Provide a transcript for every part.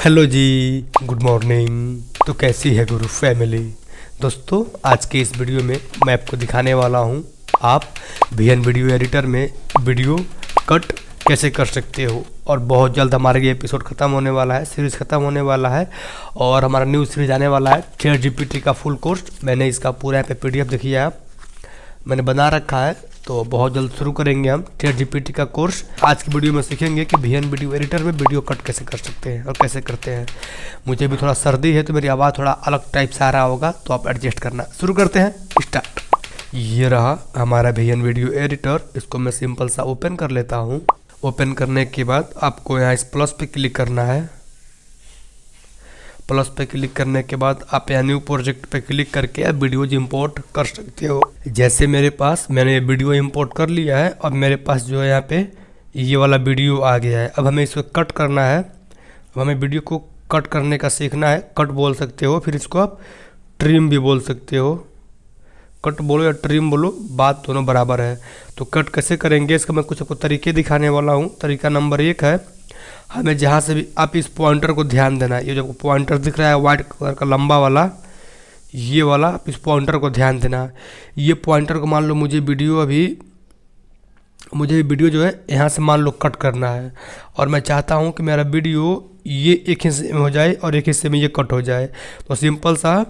Hello जी, good morning. तो कैसी है गुरु फैमिली। दोस्तों, आज के इस वीडियो में मैं आपको दिखाने वाला हूँ आप VN वीडियो एडिटर में वीडियो कट कैसे कर सकते हो। और बहुत जल्द हमारा ये एपिसोड ख़त्म होने वाला है, सीरीज़ ख़त्म होने वाला है और हमारा न्यू सीरीज आने वाला है ChatGPT का फुल कोर्स। मैंने इसका पूरा यहाँ पे PDF देखिए आप, मैंने बना रखा है। तो बहुत जल्द शुरू करेंगे हम ChatGPT का कोर्स। आज की वीडियो में सीखेंगे कि VN वीडियो एडिटर में वीडियो कट कैसे कर सकते हैं और कैसे करते हैं। मुझे भी थोड़ा सर्दी है तो मेरी आवाज़ थोड़ा अलग टाइप से आ रहा होगा, तो आप एडजस्ट करना। शुरू करते हैं, स्टार्ट। ये रहा हमारा VN वीडियो एडिटर। इसको मैं सिंपल सा ओपन कर लेता हूँ। ओपन करने के बाद आपको यहाँ इस प्लस पे क्लिक करना है। प्लस पे क्लिक करने के बाद आप यहाँ न्यू प्रोजेक्ट पे क्लिक करके आप वीडियोज इंपोर्ट कर सकते हो। जैसे मेरे पास मैंने वीडियो इंपोर्ट कर लिया है और मेरे पास जो है यहाँ पे ये वाला वीडियो आ गया है। अब हमें इसको कट करना है। अब हमें वीडियो को कट करने का सीखना है। कट बोल सकते हो, फिर इसको आप ट्रिम भी बोल सकते हो। कट बोलो या ट्रिम बोलो, बात दोनों बराबर है। तो कट कैसे करेंगे इसका मैं कुछ आपको तरीके दिखाने वाला हूँ। तरीका नंबर 1 है, हमें जहाँ से भी आप इस पॉइंटर को ध्यान देना है। ये जो पॉइंटर दिख रहा है वाइट कलर का लंबा वाला, ये वाला आप इस पॉइंटर को ध्यान देना है। ये पॉइंटर को मान लो मुझे वीडियो जो है यहाँ से मान लो कट करना है और मैं चाहता हूँ कि मेरा वीडियो ये एक हिस्से में हो जाए और एक हिस्से में ये कट हो जाए। तो सिंपल सा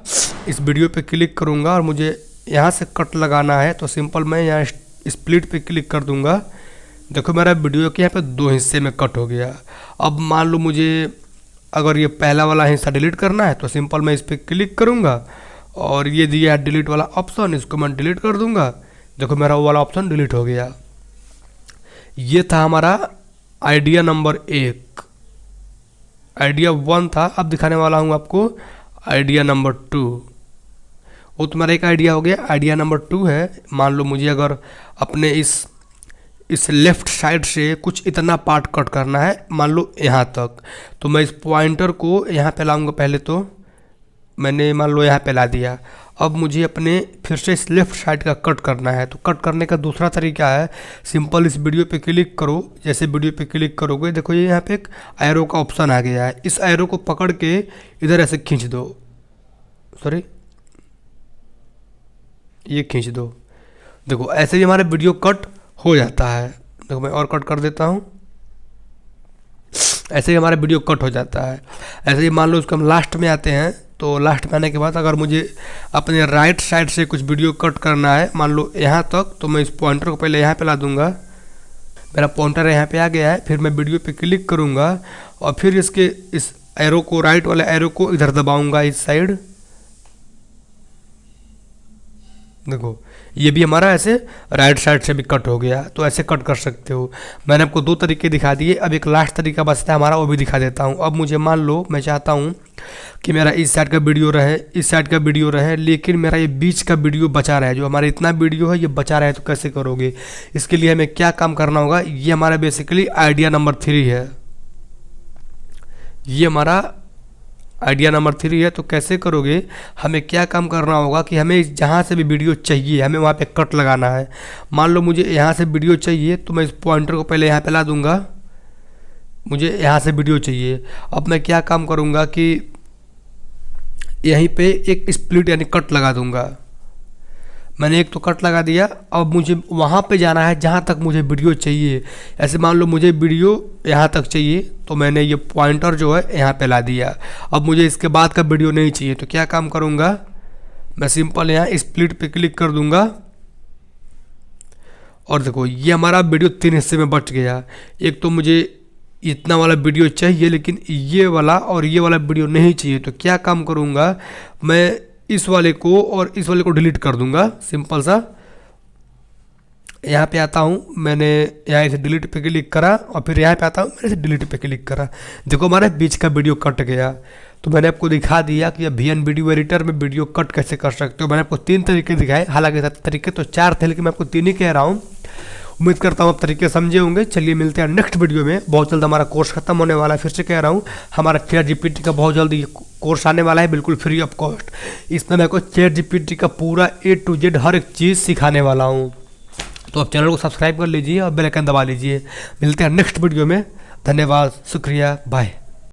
इस वीडियो पे क्लिक करूँगा और मुझे यहाँ से कट लगाना है। तो सिंपल मैं यहाँ स्प्लिट पे क्लिक कर दूँगा। देखो मेरा वीडियो के यहाँ पे 2 हिस्से में कट हो गया। अब मान लो मुझे अगर ये पहला वाला हिस्सा डिलीट करना है तो सिंपल मैं इस पर क्लिक करूँगा और ये दिया है डिलीट वाला ऑप्शन, इसको मैं डिलीट कर दूँगा। देखो मेरा वो वाला ऑप्शन डिलीट हो गया। ये था हमारा आइडिया नंबर 1। आइडिया 1 था। अब दिखाने वाला हूँ आपको आइडिया नंबर 2। वो तुम्हारा एक आइडिया हो गया। आइडिया नंबर 2 है, मान लो मुझे अगर अपने इस लेफ़्ट साइड से कुछ इतना पार्ट कट करना है, मान लो यहाँ तक, तो मैं इस पॉइंटर को यहाँ पे लाऊंगा। पहले तो मैंने मान लो यहाँ पे ला दिया। अब मुझे अपने फिर से इस लेफ़्ट साइड का कट करना है। तो कट करने का दूसरा तरीका है, सिंपल इस वीडियो पे क्लिक करो। जैसे वीडियो पे क्लिक करोगे देखो ये यहाँ पे एक एरो का ऑप्शन आ गया है। इस एरो को पकड़ के इधर ऐसे खींच दो, सॉरी ये खींच दो। देखो ऐसे ही हमारा वीडियो कट हो जाता है। देखो मैं और कट कर देता हूँ, ऐसे ही हमारा वीडियो कट हो जाता है। ऐसे ही मान लो उसको हम लास्ट में आते हैं। तो लास्ट में आने के बाद अगर मुझे अपने राइट साइड से कुछ वीडियो कट करना है, मान लो यहाँ तक, तो मैं इस पॉइंटर को पहले यहाँ पे ला दूँगा। मेरा पॉइंटर यहाँ पे आ गया है। फिर मैं वीडियो पे क्लिक करूँगा और फिर इसके इस एरो को, राइट वाले एरो को इधर दबाऊँगा इस साइड। देखो ये भी हमारा ऐसे राइट साइड से भी कट हो गया। तो ऐसे कट कर सकते हो। मैंने आपको 2 तरीके दिखा दिए। अब एक लास्ट तरीका बचता है हमारा, वो भी दिखा देता हूँ। अब मुझे मान लो मैं चाहता हूँ कि मेरा इस साइड का वीडियो रहे, इस साइड का वीडियो रहे, लेकिन मेरा ये बीच का वीडियो बचा रहा है। जो हमारा इतना वीडियो है ये बचा रहा है। तो कैसे करोगे, इसके लिए हमें क्या काम करना होगा। ये हमारा बेसिकली आइडिया नंबर 3 है। ये हमारा आइडिया नंबर 3 है। तो कैसे करोगे, हमें क्या काम करना होगा कि हमें जहाँ से भी वीडियो चाहिए हमें वहाँ पे कट लगाना है। मान लो मुझे यहाँ से वीडियो चाहिए तो मैं इस पॉइंटर को पहले यहाँ पे ला दूँगा। मुझे यहाँ से वीडियो चाहिए। अब मैं क्या काम करूँगा कि यहीं पे एक स्प्लिट यानी कट लगा दूँगा। मैंने एक तो कट लगा दिया। अब मुझे वहाँ पे जाना है जहाँ तक मुझे वीडियो चाहिए। ऐसे मान लो मुझे वीडियो यहाँ तक चाहिए तो मैंने ये पॉइंटर जो है यहाँ पे ला दिया। अब मुझे इसके बाद का वीडियो नहीं चाहिए तो क्या काम करूँगा, मैं सिंपल यहाँ स्प्लिट पे क्लिक कर दूँगा और देखो ये हमारा वीडियो 3 हिस्से में बच गया। एक तो मुझे इतना वाला वीडियो चाहिए लेकिन ये वाला और ये वाला वीडियो नहीं चाहिए। तो क्या काम करूँगा, मैं इस वाले को और इस वाले को डिलीट कर दूंगा। सिंपल सा यहाँ पे आता हूँ, मैंने यहाँ से डिलीट पे क्लिक करा और फिर यहाँ पे आता हूँ, मैंने डिलीट पे क्लिक करा। देखो हमारे बीच का वीडियो कट गया। तो मैंने आपको दिखा दिया कि VN वीडियो एडिटर में वीडियो कट कैसे कर सकते हो। मैंने आपको 3 तरीके दिखाए, हालांकि तरीके तो 4 थे लेकिन मैं आपको 3 ही कह रहा हूँ। उम्मीद करता हूँ आप तरीके समझे होंगे। चलिए मिलते हैं नेक्स्ट वीडियो में। बहुत जल्द हमारा कोर्स खत्म होने वाला है। फिर से कह रहा हूँ हमारा ChatGPT का बहुत जल्द ये कोर्स आने वाला है, बिल्कुल फ्री ऑफ कॉस्ट। इसमें मैं आपको ChatGPT का पूरा A to Z हर एक चीज़ सिखाने वाला हूँ। तो आप चैनल को सब्सक्राइब कर लीजिए और बेल आइकन दबा लीजिए। मिलते हैं नेक्स्ट वीडियो में। धन्यवाद, शुक्रिया, बाय।